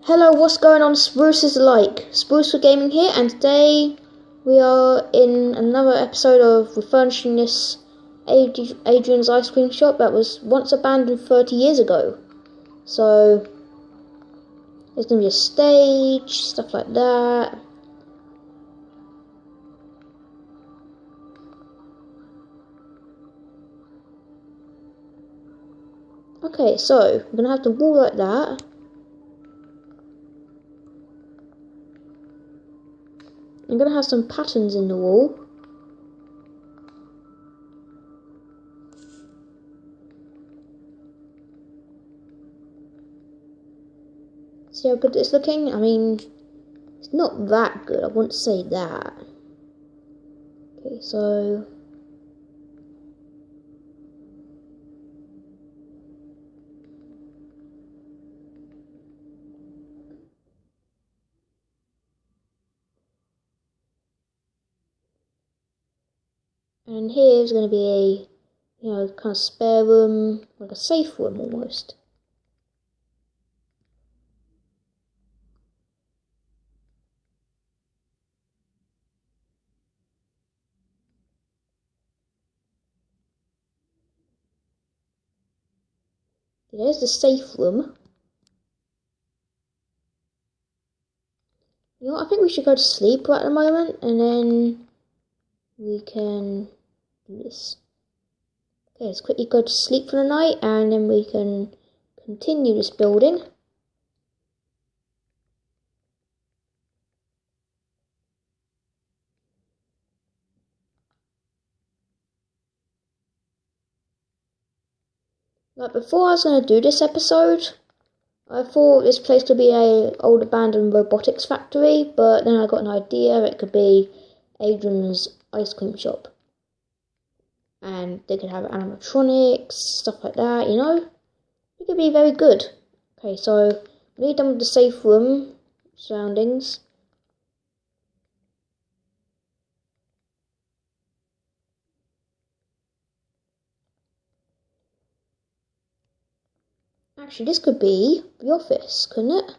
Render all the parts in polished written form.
Hello, what's going on, Spruces alike? Spruce for Gaming here, and today we are in another episode of refurnishing this Adrian's ice cream shop that was once abandoned 30 years ago. So, there's going to be a stage, stuff like that. Okay, so, we're going to have the wall like that. I'm going to have some patterns in the wall. See how good it's looking? I mean, it's not that good, I wouldn't say that. Okay, so... and here's going to be a, kind of spare room, like a safe room almost. There's the safe room. You know what, I think we should go to sleep right at the moment, and then we can do this. Okay, let's quickly go to sleep for the night, and then we can continue this building. Like before I was going to do this episode, I thought this place could be a old abandoned robotics factory, but then I got an idea it could be Adrian's ice cream shop. And they could have animatronics, stuff like that, you know? It could be very good. Okay, so we're nearly done with the safe room surroundings. Actually, this could be the office, couldn't it?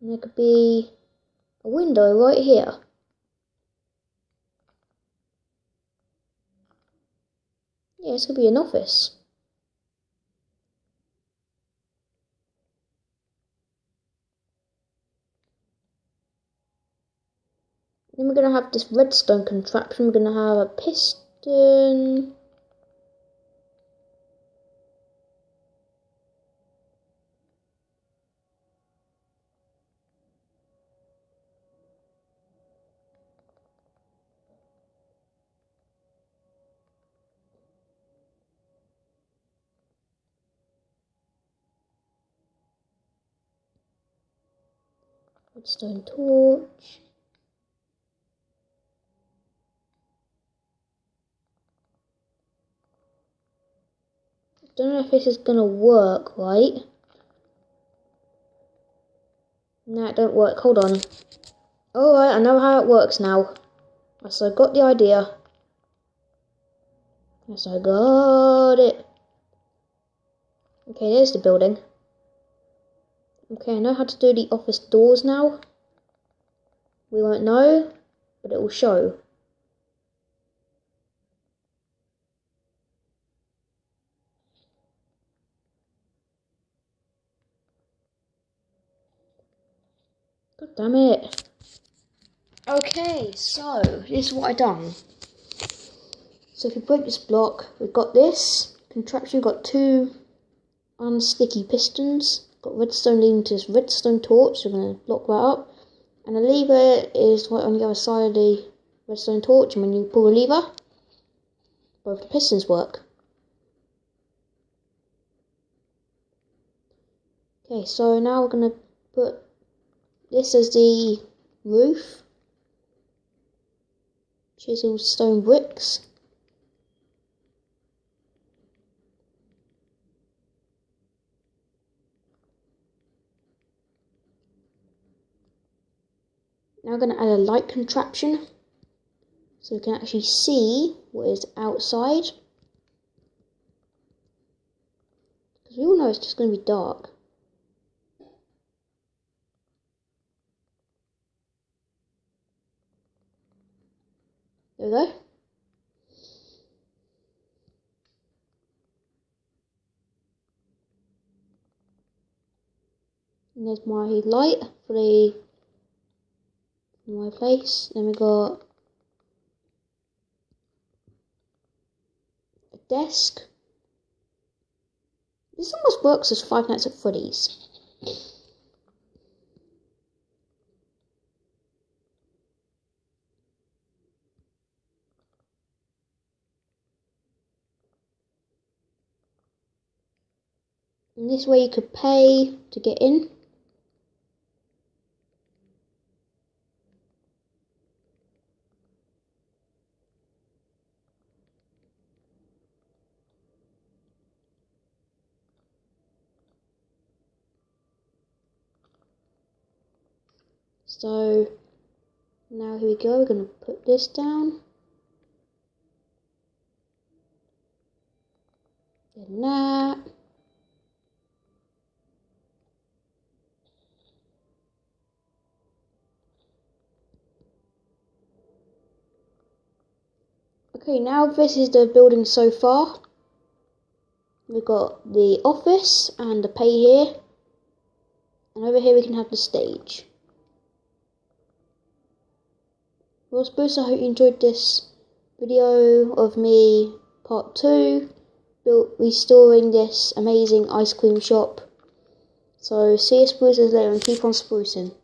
And there could be a window right here. Yeah, this could be an office. Then we're going to have this redstone contraption. We're going to have a piston. Redstone torch. Don't know if this is gonna work right. No, it don't work. Hold on. Alright, I know how it works now. Yes, I got the idea. Yes, I got it. Okay, there's the building. Okay, I know how to do the office doors now. We won't know, but it will show. God damn it. Okay, so this is what I done. So if you break this block, we've got this contraption, we've got two unsticky pistons, got redstone leading to this redstone torch, so we're going to block that up. And the lever is right on the other side of the redstone torch, and when you pull the lever, both the pistons work. Okay, so now we're going to put this as the roof. Chiseled stone bricks. Now we're going to add a light contraption so we can actually see what is outside. Because we all know it's just going to be dark. There we go. And there's my light for my place. Then we got a desk. This almost works as Five Nights at Freddy's. And this way you could pay to get in. So now here we go, we're going to put this down. Then that. Okay, now this is the building so far. We've got the office and the pay here. And over here we can have the stage. Well, I hope you enjoyed this video of me, part 2, restoring this amazing ice cream shop. So see you sprucers later and keep on sprucing.